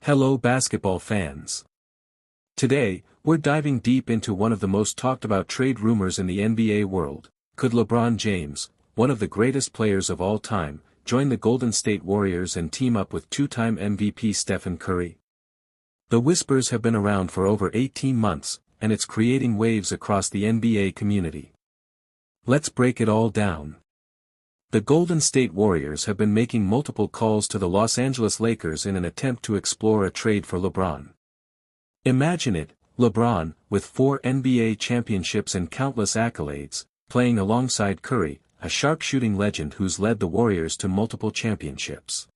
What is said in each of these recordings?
Hello basketball fans. Today, we're diving deep into one of the most talked about trade rumors in the NBA world. Could LeBron James, one of the greatest players of all time, join the Golden State Warriors and team up with two-time MVP Stephen Curry? The whispers have been around for over 18 months, and it's creating waves across the NBA community. Let's break it all down. The Golden State Warriors have been making multiple calls to the Los Angeles Lakers in an attempt to explore a trade for LeBron. Imagine it, LeBron, with 4 NBA championships and countless accolades, playing alongside Curry, a sharpshooting legend who's led the Warriors to multiple championships.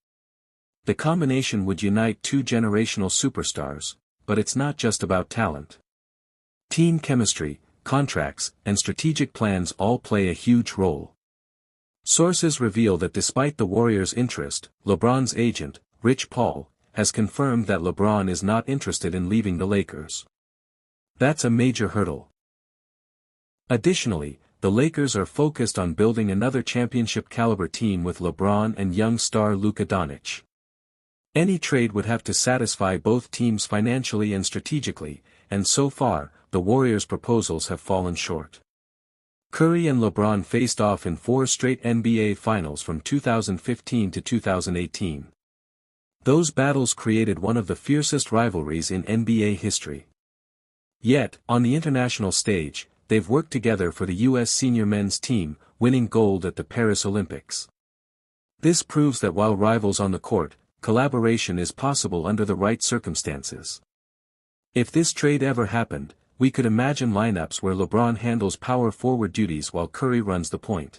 The combination would unite two generational superstars, but it's not just about talent. Team chemistry, contracts, and strategic plans all play a huge role. Sources reveal that despite the Warriors' interest, LeBron's agent, Rich Paul, has confirmed that LeBron is not interested in leaving the Lakers. That's a major hurdle. Additionally, the Lakers are focused on building another championship-caliber team with LeBron and young star Luka Doncic. Any trade would have to satisfy both teams financially and strategically, and so far, the Warriors' proposals have fallen short. Curry and LeBron faced off in 4 straight NBA Finals from 2015 to 2018. Those battles created one of the fiercest rivalries in NBA history. Yet, on the international stage, they've worked together for the U.S. senior men's team, winning gold at the Paris Olympics. This proves that while rivals on the court, collaboration is possible under the right circumstances. If this trade ever happened, we could imagine lineups where LeBron handles power forward duties while Curry runs the point.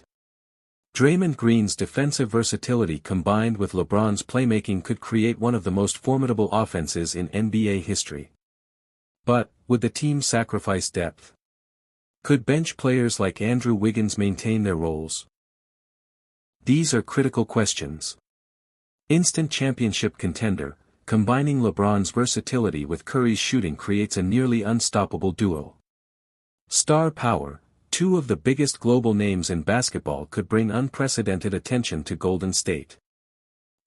Draymond Green's defensive versatility combined with LeBron's playmaking could create one of the most formidable offenses in NBA history. But, would the team sacrifice depth? Could bench players like Andrew Wiggins maintain their roles? These are critical questions. Instant championship contender, combining LeBron's versatility with Curry's shooting creates a nearly unstoppable duo. Star power, 2 of the biggest global names in basketball could bring unprecedented attention to Golden State.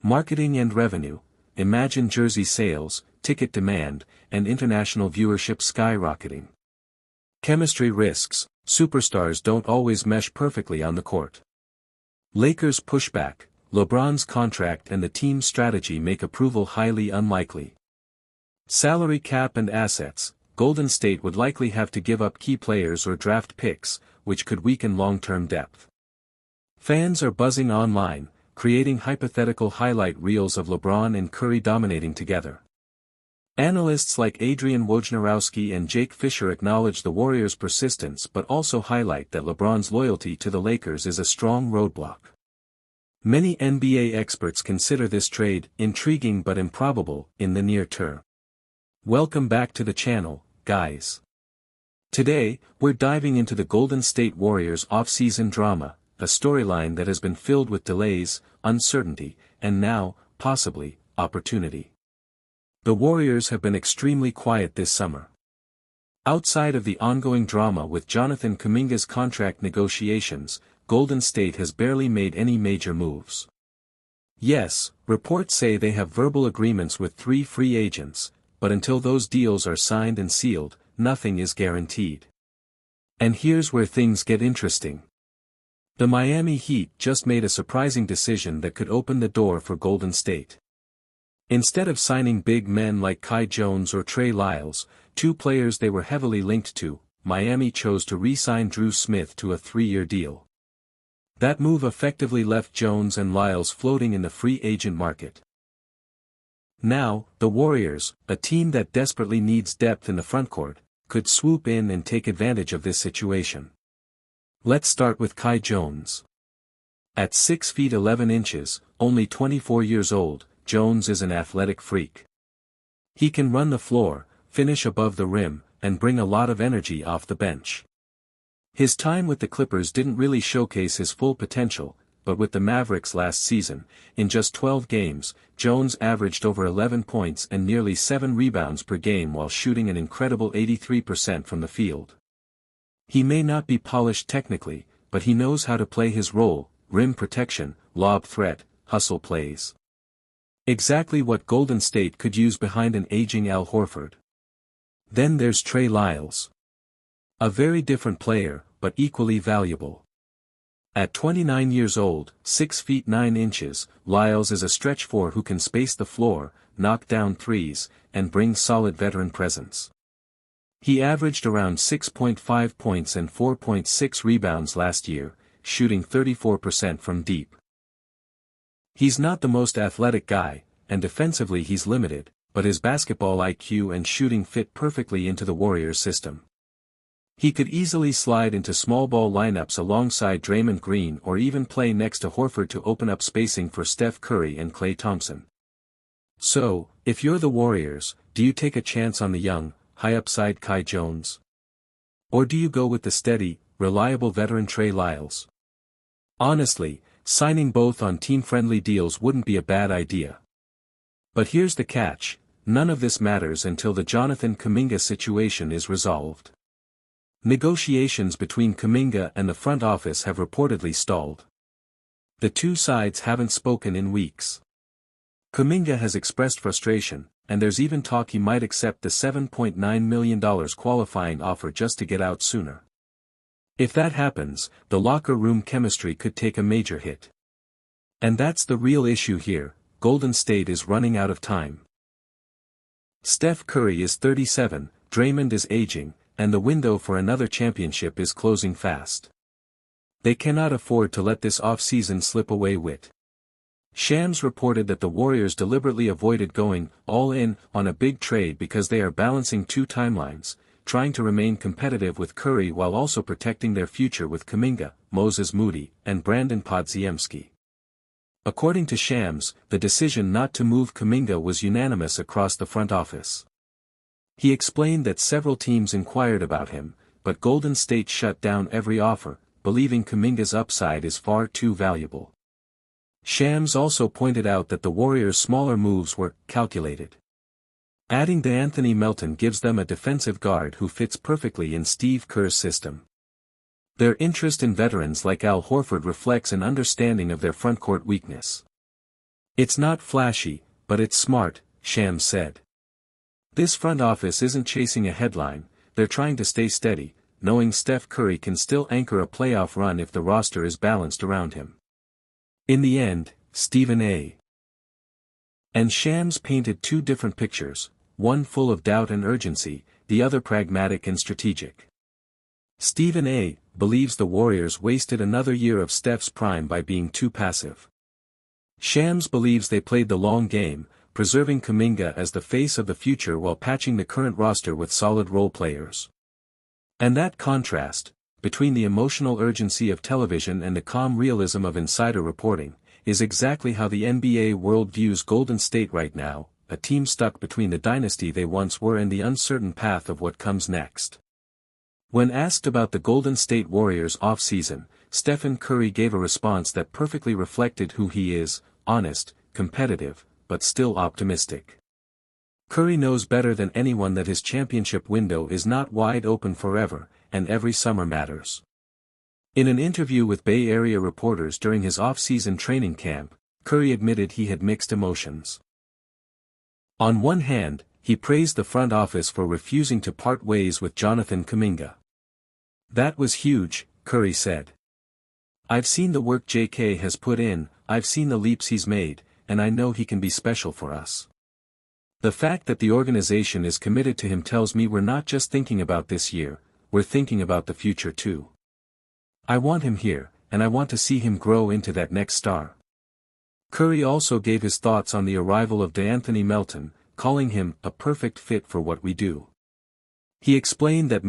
Marketing and revenue, imagine jersey sales, ticket demand, and international viewership skyrocketing. Chemistry risks, superstars don't always mesh perfectly on the court. Lakers pushback, LeBron's contract and the team's strategy make approval highly unlikely. Salary cap and assets, Golden State would likely have to give up key players or draft picks, which could weaken long-term depth. Fans are buzzing online, creating hypothetical highlight reels of LeBron and Curry dominating together. Analysts like Adrian Wojnarowski and Jake Fisher acknowledge the Warriors' persistence but also highlight that LeBron's loyalty to the Lakers is a strong roadblock. Many NBA experts consider this trade intriguing but improbable in the near term. Welcome back to the channel, guys. Today, we're diving into the Golden State Warriors off-season drama, a storyline that has been filled with delays, uncertainty, and now, possibly, opportunity. The Warriors have been extremely quiet this summer. Outside of the ongoing drama with Jonathan Kuminga's contract negotiations, Golden State has barely made any major moves. Yes, reports say they have verbal agreements with 3 free agents, but until those deals are signed and sealed, nothing is guaranteed. And here's where things get interesting. The Miami Heat just made a surprising decision that could open the door for Golden State. Instead of signing big men like Kai Jones or Trey Lyles, 2 players they were heavily linked to, Miami chose to re-sign Drew Smith to a 3-year deal. That move effectively left Jones and Lyles floating in the free agent market. Now, the Warriors, a team that desperately needs depth in the frontcourt, could swoop in and take advantage of this situation. Let's start with Kai Jones. At 6 feet 11 inches, only 24 years old, Jones is an athletic freak. He can run the floor, finish above the rim, and bring a lot of energy off the bench. His time with the Clippers didn't really showcase his full potential, but with the Mavericks last season, in just 12 games, Jones averaged over 11 points and nearly 7 rebounds per game while shooting an incredible 83% from the field. He may not be polished technically, but he knows how to play his role, rim protection, lob threat, hustle plays. Exactly what Golden State could use behind an aging Al Horford. Then there's Trey Lyles. A very different player, but equally valuable. At 29 years old, 6 feet 9 inches, Lyles is a stretch four who can space the floor, knock down threes, and bring solid veteran presence. He averaged around 6.5 points and 4.6 rebounds last year, shooting 34% from deep. He's not the most athletic guy, and defensively he's limited, but his basketball IQ and shooting fit perfectly into the Warriors system. He could easily slide into small ball lineups alongside Draymond Green or even play next to Horford to open up spacing for Steph Curry and Klay Thompson. So, if you're the Warriors, do you take a chance on the young, high-upside Kai Jones? Or do you go with the steady, reliable veteran Trey Lyles? Honestly, signing both on team-friendly deals wouldn't be a bad idea. But here's the catch, none of this matters until the Jonathan Kuminga situation is resolved. Negotiations between Kuminga and the front office have reportedly stalled. The two sides haven't spoken in weeks. Kuminga has expressed frustration, and there's even talk he might accept the $7.9 million qualifying offer just to get out sooner. If that happens, the locker room chemistry could take a major hit. And that's the real issue here, Golden State is running out of time. Steph Curry is 37, Draymond is aging, and the window for another championship is closing fast. They cannot afford to let this offseason slip away with. Shams reported that the Warriors deliberately avoided going all in on a big trade because they are balancing two timelines, trying to remain competitive with Curry while also protecting their future with Kuminga, Moses Moody, and Brandon Podziemski. According to Shams, the decision not to move Kuminga was unanimous across the front office. He explained that several teams inquired about him, but Golden State shut down every offer, believing Kuminga's upside is far too valuable. Shams also pointed out that the Warriors' smaller moves were calculated. Adding DeAnthony Melton gives them a defensive guard who fits perfectly in Steve Kerr's system. Their interest in veterans like Al Horford reflects an understanding of their frontcourt weakness. It's not flashy, but it's smart, Shams said. This front office isn't chasing a headline, they're trying to stay steady, knowing Steph Curry can still anchor a playoff run if the roster is balanced around him. In the end, Stephen A. and Shams painted two different pictures, one full of doubt and urgency, the other pragmatic and strategic. Stephen A. believes the Warriors wasted another year of Steph's prime by being too passive. Shams believes they played the long game, preserving Kuminga as the face of the future while patching the current roster with solid role players. And that contrast, between the emotional urgency of television and the calm realism of insider reporting, is exactly how the NBA world views Golden State right now, a team stuck between the dynasty they once were and the uncertain path of what comes next. When asked about the Golden State Warriors offseason, Stephen Curry gave a response that perfectly reflected who he is, honest, competitive, but still optimistic. Curry knows better than anyone that his championship window is not wide open forever, and every summer matters. In an interview with Bay Area reporters during his off-season training camp, Curry admitted he had mixed emotions. On one hand, he praised the front office for refusing to part ways with Jonathan Kuminga. That was huge, Curry said. I've seen the work JK has put in, I've seen the leaps he's made, and I know he can be special for us. The fact that the organization is committed to him tells me we're not just thinking about this year, we're thinking about the future too. I want him here, and I want to see him grow into that next star. Curry also gave his thoughts on the arrival of DeAnthony Melton, calling him a perfect fit for what we do. He explained that